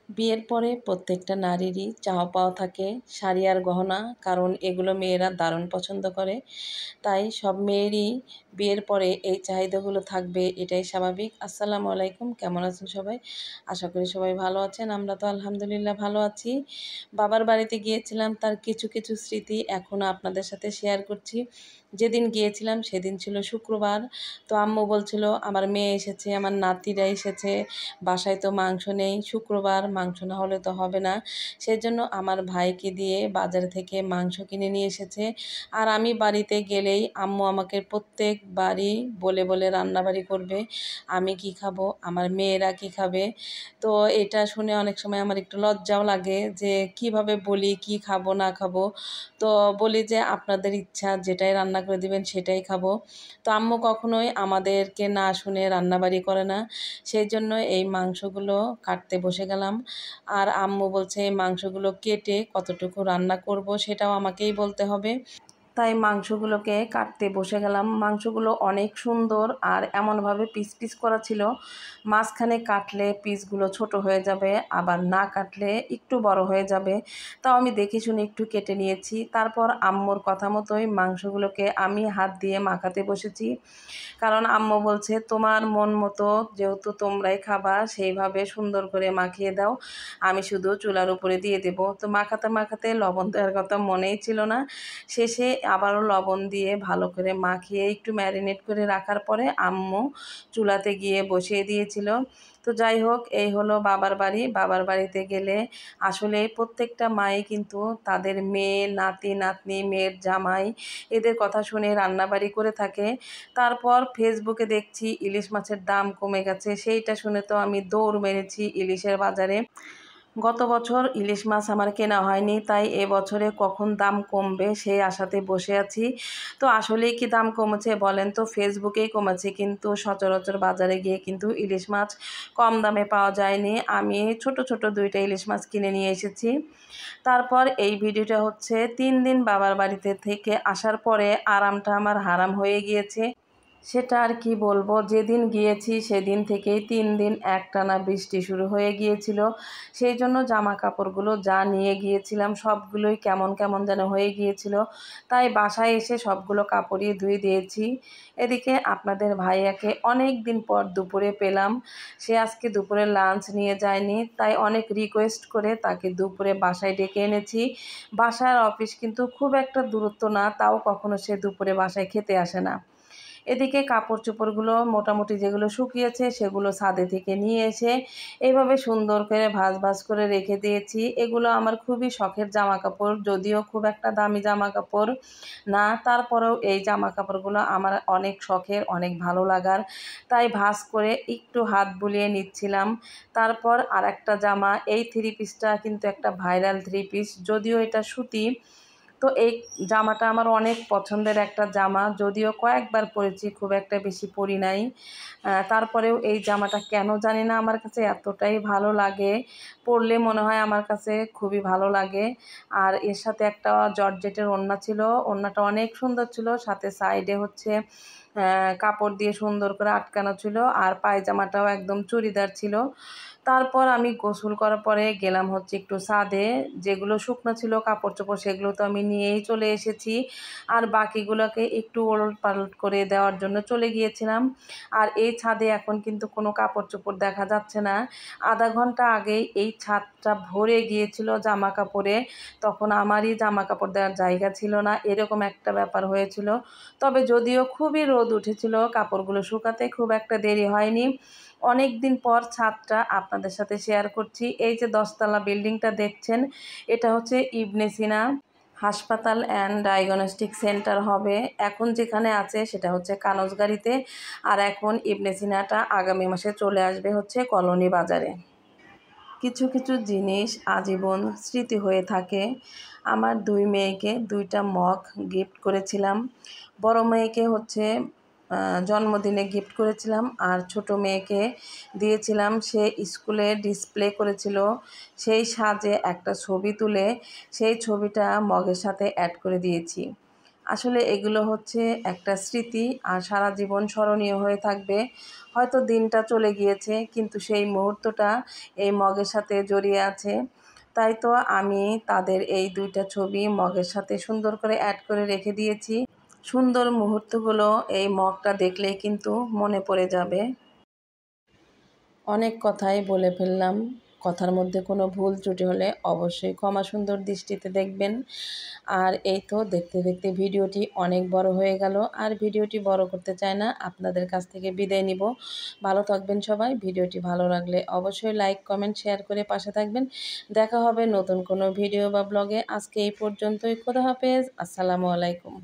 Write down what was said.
বিয়ের পরে প্রত্যেকটা নারীরই চাওয়া পাওয়া থাকে শাড়ি আর গহনা, কারণ এগুলো মেয়েরা দারুণ পছন্দ করে। তাই সব মেয়েরই বিয়ের পরে এই চাহিদাগুলো থাকবে, এটাই স্বাভাবিক। আসসালামু আলাইকুম, কেমন আছেন সবাই? আশা করি সবাই ভালো আছেন। আমরা তো আলহামদুলিল্লাহ ভালো আছি। বাবার বাড়িতে গিয়েছিলাম, তার কিছু কিছু স্মৃতি এখনও আপনাদের সাথে শেয়ার করছি। যেদিন গিয়েছিলাম সেদিন ছিল শুক্রবার। তো আম্মু বলছিল আমার মেয়ে এসেছে, আমার নাতিরা এসেছে, বাসায় তো মাংস নেই, শুক্রবার মাংস না হলে তো হবে না। সেজন্য আমার ভাইকে দিয়ে বাজার থেকে মাংস কিনে নিয়ে এসেছে। আর আমি বাড়িতে গেলেই আম্মু আমাকে প্রত্যেকবারই বলে বলে রান্নাবাড়ি করবে। আমি কি খাবো, আমার মেয়েরা কি খাবে। তো এটা শুনে অনেক সময় আমার একটু লজ্জাও লাগে যে কিভাবে বলি কি খাবো না খাবো। তো বলি যে আপনাদের ইচ্ছা, যেটাই রান্না করে দিবেন সেটাই খাবো। তো আম্মু কখনোই আমাদেরকে না শুনে রান্নাবাড়ি করে না। সেই জন্য এই মাংসগুলো কাটতে বসে গেলাম। আর আম্মু বলছে এই মাংসগুলো কেটে কতটুকু রান্না করব সেটাও আমাকেই বলতে হবে। তাই মাংসগুলোকে কাটতে বসে গেলাম। মাংসগুলো অনেক সুন্দর আর এমনভাবে পিস পিস করা ছিল, মাঝখানে কাটলে পিসগুলো ছোট হয়ে যাবে, আবার না কাটলে একটু বড় হয়ে যাবে। তাও আমি দেখে শুনে একটু কেটে নিয়েছি। তারপর আম্মুর কথা মতোই মাংসগুলোকে আমি হাত দিয়ে মাখাতে বসেছি। কারণ আম্মু বলছে তোমার মন মতো, যেহেতু তোমরাই খাবা, সেইভাবে সুন্দর করে মাখিয়ে দাও, আমি শুধু চুলার উপরে দিয়ে দেব। তো মাখাতে মাখাতে লবণ দেওয়ার কথা মনেই ছিল না। শেষে আবারও লবণ দিয়ে ভালো করে মাখিয়ে একটু ম্যারিনেট করে রাখার পরে আম্মু চুলাতে গিয়ে বসিয়ে দিয়েছিল। তো যাই হোক, এই হলো বাবার বাড়ি। বাবার বাড়িতে গেলে আসলে প্রত্যেকটা মাই কিন্তু তাদের মেয়ে, নাতি নাতনি, মেয়ের জামাই, এদের কথা শুনে রান্নাবাড়ি করে থাকে। তারপর ফেসবুকে দেখছি ইলিশ মাছের দাম কমে গেছে, সেইটা শুনে তো আমি দৌড় মেরেছি ইলিশের বাজারে। গত বছর ইলিশ মাছ আমার কেনা হয়নি, তাই এবছরে কখন দাম কমবে সেই আশাতে বসে আছি। তো আসলেই কি দাম কমেছে বলেন তো? ফেসবুকেই কমেছে, কিন্তু সচরাচর বাজারে গিয়ে কিন্তু ইলিশ মাছ কম দামে পাওয়া যায়নি। আমি ছোট ছোট 2টা ইলিশ মাছ কিনে নিয়ে এসেছি। তারপর এই ভিডিওটা হচ্ছে 3 দিন বাবার বাড়িতে থেকে আসার পরে আরামটা আমার হারাম হয়ে গিয়েছে। সেটা আর কি বলবো, যেদিন গিয়েছি সেদিন থেকেই 3 দিন একটানা বৃষ্টি শুরু হয়ে গিয়েছিল। সেই জন্য জামা কাপড়গুলো যা নিয়ে গিয়েছিলাম সবগুলোই কেমন কেমন যেন হয়ে গিয়েছিল। তাই বাসায় এসে সবগুলো কাপড়ই ধুয়ে দিয়েছি। এদিকে আপনাদের ভাইয়াকে অনেক দিন পর দুপুরে পেলাম। সে আজকে দুপুরে লাঞ্চ নিয়ে যায়নি, তাই অনেক রিকোয়েস্ট করে তাকে দুপুরে বাসায় ডেকে এনেছি। বাসার অফিস কিন্তু খুব একটা দূরত্ব না, তাও কখনো সে দুপুরে বাসায় খেতে আসে না। এদিকে কাপড় চোপড়গুলো মোটামুটি যেগুলো শুকিয়েছে সেগুলো ছাদে থেকে নিয়ে এসে এইভাবে সুন্দর করে ভাঁজ ভাঁজ করে রেখে দিয়েছি। এগুলো আমার খুবই শখের জামা কাপড়, যদিও খুব একটা দামি জামা কাপড় না, তারপরেও এই জামা কাপড়গুলো আমার অনেক শখের, অনেক ভালো লাগার। তাই ভাঁজ করে একটু হাত বুলিয়ে নিচ্ছিলাম। তারপর আর একটা জামা, এই 3 পিসটা কিন্তু একটা ভাইরাল 3 পিস, যদিও এটা সুতি। তো এই জামাটা আমার অনেক পছন্দের একটা জামা, যদিও কয়েকবার পরেছি, খুব একটা বেশি পরি নাই। তারপরেও এই জামাটা কেন জানি না আমার কাছে এতটাই ভালো লাগে, পরলে মনে হয় আমার কাছে খুবই ভালো লাগে। আর এর সাথে একটা জর্জেটের ওড়না ছিল, ওড়নাটা অনেক সুন্দর ছিল, সাথে সাইডে হচ্ছে কাপড় দিয়ে সুন্দর করে আটকানো ছিল, আর পায়জামাটাও একদম চুড়িদার ছিল। তারপর আমি গোসল করার পরে গেলাম হচ্ছে একটু ছাদে। যেগুলো শুকনো ছিল কাপড় চোপড় সেগুলো তো আমি নিয়েই চলে এসেছি, আর বাকিগুলোকে একটু ওলট পালট করে দেওয়ার জন্য চলে গিয়েছিলাম। আর এই ছাদে এখন কিন্তু কোনো কাপড় চোপড় দেখা যাচ্ছে না। আধা ঘন্টা আগেই এই ছাদটা ভরে গিয়েছিল জামা কাপড়ে, তখন আমারই জামা কাপড় দেওয়ার জায়গা ছিল না, এরকম একটা ব্যাপার হয়েছিল। তবে যদিও খুবই রোদ উঠেছিল, কাপড়গুলো শুকাতে খুব একটা দেরি হয়নি। অনেক দিন পর ছাদটা আপনাদের সাথে শেয়ার করছি। এই যে 10তলা বিল্ডিংটা দেখছেন, এটা হচ্ছে ইবনে সিনা হাসপাতাল অ্যান্ড ডায়াগনস্টিক সেন্টার হবে। এখন যেখানে আছে সেটা হচ্ছে কানজগাড়িতে, আর এখন ইবনে সিনাটা আগামী মাসে চলে আসবে হচ্ছে কলোনি বাজারে। কিছু কিছু জিনিস আজীবন স্মৃতি হয়ে থাকে। আমার 2 মেয়েকে 2টা মগ গিফট করেছিলাম। বড় মেয়েকে হচ্ছে জন্মদিনে গিফট করেছিলাম, আর ছোট মেয়েকে দিয়েছিলাম, সে স্কুলে ডিসপ্লে করেছিল, সেই সাজে একটা ছবি তুলে সেই ছবিটা মগের সাথে অ্যাড করে দিয়েছি। আসলে এগুলো হচ্ছে একটা স্মৃতি, আর সারা জীবন স্মরণীয় হয়ে থাকবে। হয়তো দিনটা চলে গিয়েছে, কিন্তু সেই মুহূর্তটা এই মগের সাথে জড়িয়ে আছে। তাই তো আমি তাদের এই 2টা ছবি মগের সাথে সুন্দর করে অ্যাড করে রেখে দিয়েছি। সুন্দর মুহূর্তগুলো এই মগটা দেখলেই কিন্তু মনে পড়ে যাবে। অনেক কথাই বলে ফেললাম। কথার মধ্যে কোনো ভুল ত্রুটি হলে অবশ্যই ক্ষমা সুন্দর দৃষ্টিতে দেখবেন। আর এই তো দেখতে দেখতে ভিডিওটি অনেক বড় হয়ে গেল। আর ভিডিওটি বড় করতে চাই না, আপনাদের কাছ থেকে বিদায় নিব। ভালো থাকবেন সবাই। ভিডিওটি ভালো লাগলে অবশ্যই লাইক, কমেন্ট, শেয়ার করে পাশে থাকবেন। দেখা হবে নতুন কোনো ভিডিও বা ব্লগে। আজকে এই পর্যন্তই। খোদা হাফেজ। আসসালামু আলাইকুম।